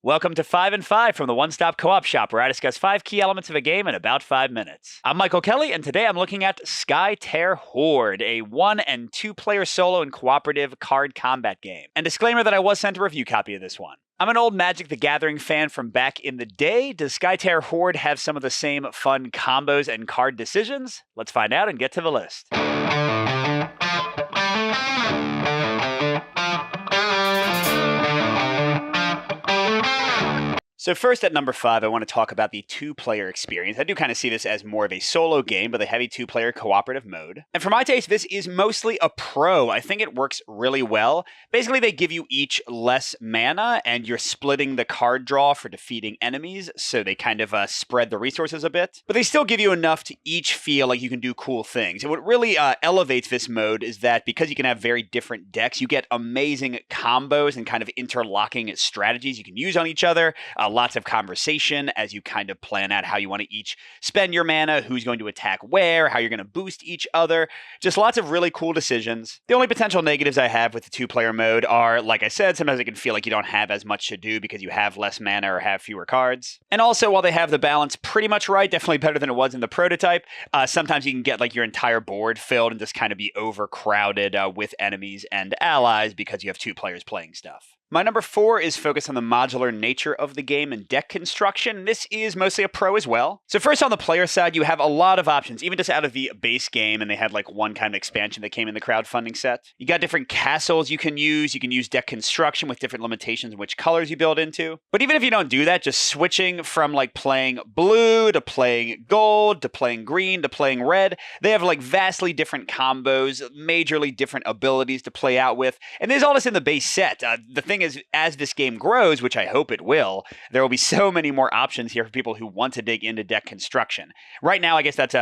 Welcome to 5 and 5 from the One Stop Co-op Shop, where I discuss 5 key elements of a game in about 5 minutes. I'm Michael Kelly, and today I'm looking at Skytear Horde, a 1 and 2 player solo and cooperative card combat game. And disclaimer that I was sent a review copy of this one. I'm an old Magic the Gathering fan from back in the day. Does Skytear Horde have some of the same fun combos and card decisions? Let's find out and get to the list. So first at number 5, I want to talk about the 2-player experience. I do kind of see this as more of a solo game, but they have a 2-player cooperative mode. And for my taste, this is mostly a pro. I think it works really well. Basically, they give you each less mana, and you're splitting the card draw for defeating enemies, so they kind of spread the resources a bit. But they still give you enough to each feel like you can do cool things. And what really elevates this mode is that because you can have very different decks, you get amazing combos and kind of interlocking strategies you can use on each other. Lots of conversation as you kind of plan out how you want to each spend your mana, who's going to attack where, how you're going to boost each other. Just lots of really cool decisions. The only potential negatives I have with the 2-player mode are, like I said, sometimes it can feel like you don't have as much to do because you have less mana or have fewer cards. And also, while they have the balance pretty much right, definitely better than it was in the prototype, sometimes you can get like your entire board filled and just kind of be overcrowded with enemies and allies because you have 2 players playing stuff. My number 4 is focused on the modular nature of the game and deck construction. This is mostly a pro as well. So first on the player side, you have a lot of options, even just out of the base game, and they had like one kind of expansion that came in the crowdfunding set. You got different castles you can use deck construction with different limitations in which colors you build into. But even if you don't do that, just switching from like playing blue to playing gold to playing green to playing red, they have like vastly different combos, majorly different abilities to play out with. And there's all this in the base set. The thing is, as this game grows, which I hope it will, there will be so many more options here for people who want to dig into deck construction. Right now, I guess that's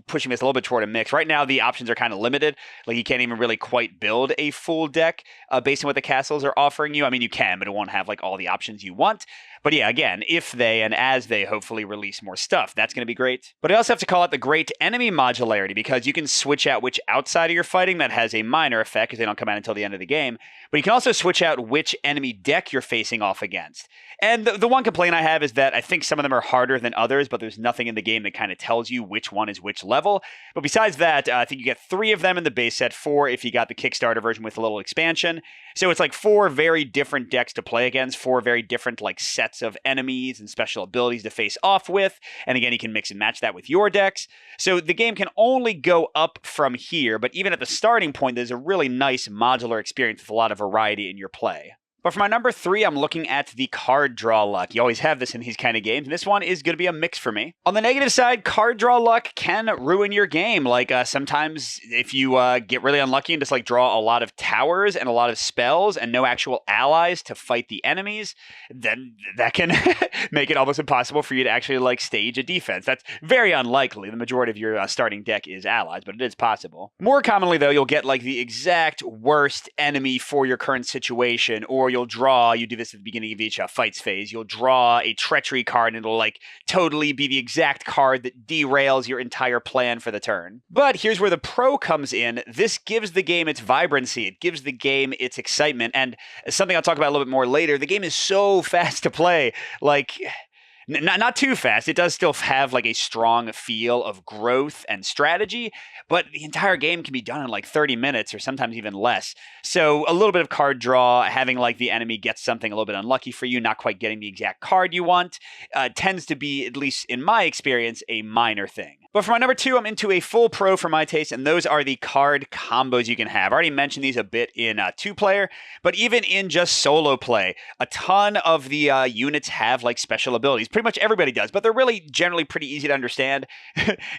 pushing this a little bit toward a mix. Right now, the options are kind of limited. Like, you can't even really quite build a full deck based on what the castles are offering you. I mean, you can, but it won't have like all the options you want. But yeah, again, if they and as they hopefully release more stuff, that's going to be great. But I also have to call out the great enemy modularity, because you can switch out which outsider you're fighting. That has a minor effect because they don't come out until the end of the game. But you can also switch out which enemy deck you're facing off against. And the one complaint I have is that I think some of them are harder than others, but there's nothing in the game that kind of tells you which one is which level. But besides that, I think you get 3 of them in the base set, 4 if you got the Kickstarter version with a little expansion. So it's like 4 very different decks to play against, 4 very different like sets of enemies and special abilities to face off with. And again, you can mix and match that with your decks. So the game can only go up from here, but even at the starting point, there's a really nice modular experience with a lot of variety in your play. But for my number 3, I'm looking at the card draw luck. You always have this in these kind of games, and this one is going to be a mix for me. On the negative side, card draw luck can ruin your game. Like sometimes if you get really unlucky and just like draw a lot of towers and a lot of spells and no actual allies to fight the enemies, then that can make it almost impossible for you to actually like stage a defense. That's very unlikely. The majority of your starting deck is allies, but it is possible. More commonly though, you'll get like the exact worst enemy for your current situation, or you do this at the beginning of each fights phase, you'll draw a treachery card and it'll like totally be the exact card that derails your entire plan for the turn. But here's where the pro comes in. This gives the game its vibrancy. It gives the game its excitement. And something I'll talk about a little bit more later, the game is so fast to play. Like, not too fast. It does still have like a strong feel of growth and strategy, but the entire game can be done in like 30 minutes or sometimes even less. So a little bit of card draw, having like the enemy get something a little bit unlucky for you, not quite getting the exact card you want, tends to be, at least in my experience, a minor thing. But for my number 2, I'm into a full pro for my taste, and those are the card combos you can have. I already mentioned these a bit in 2-player, but even in just solo play, a ton of the units have like special abilities. Pretty much everybody does, but they're really generally pretty easy to understand.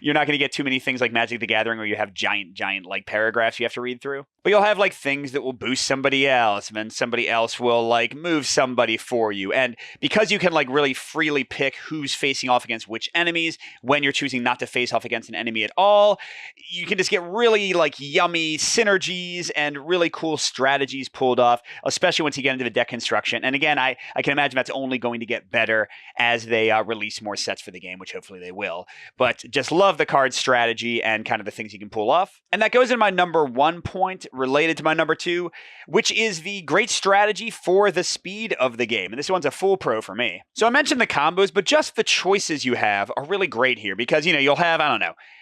You're not going to get too many things like Magic the Gathering where you have giant like paragraphs you have to read through. But you'll have like things that will boost somebody else, and then somebody else will like move somebody for you. And because you can like really freely pick who's facing off against which enemies when you're choosing not to face face off against an enemy at all. You can just get really like yummy synergies and really cool strategies pulled off, especially once you get into the deck construction. And again, I can imagine that's only going to get better as they release more sets for the game, which hopefully they will. But just love the card strategy and kind of the things you can pull off. And that goes in my number 1 point related to my number 2, which is the great strategy for the speed of the game. And this one's a full pro for me. So I mentioned the combos, but just the choices you have are really great here because, you'll have,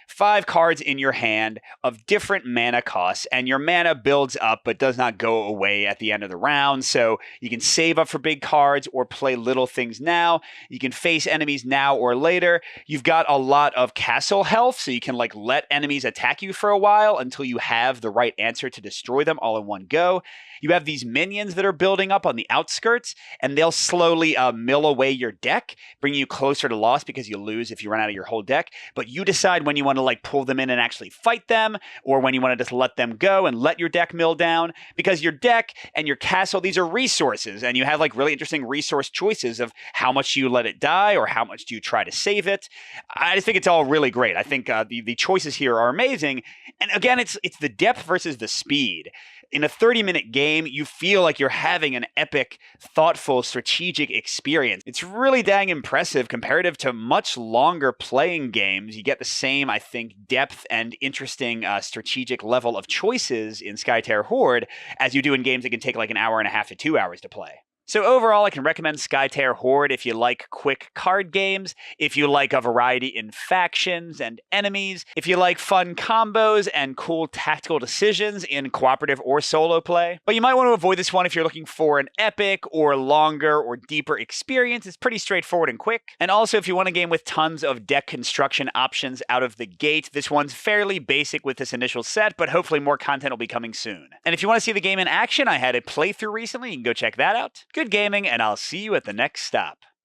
5 cards in your hand of different mana costs, and your mana builds up but does not go away at the end of the round. So you can save up for big cards or play little things now. You can face enemies now or later. You've got a lot of castle health, so you can let enemies attack you for a while until you have the right answer to destroy them all in one go. You have these minions that are building up on the outskirts, and they'll slowly mill away your deck, bring you closer to loss because you lose if you run out of your whole deck. But you decide when you want to pull them in and actually fight them, or when you want to just let them go and let your deck mill down, because your deck and your castle, these are resources, and you have really interesting resource choices of how much you let it die or how much do you try to save it. I just think it's all really great. I think the choices here are amazing. And again, it's the depth versus the speed. In a 30-minute game, you feel like you're having an epic, thoughtful, strategic experience. It's really dang impressive comparative to much longer playing games. You get the same, I think, depth and interesting strategic level of choices in Skytear Horde as you do in games that can take an hour and a half to 2 hours to play. So overall, I can recommend Skytear Horde if you like quick card games, if you like a variety in factions and enemies, if you like fun combos and cool tactical decisions in cooperative or solo play. But you might want to avoid this one if you're looking for an epic or longer or deeper experience. It's pretty straightforward and quick. And also, if you want a game with tons of deck construction options out of the gate, this one's fairly basic with this initial set, but hopefully more content will be coming soon. And if you want to see the game in action, I had a playthrough recently. You can go check that out. Good gaming, and I'll see you at the next stop.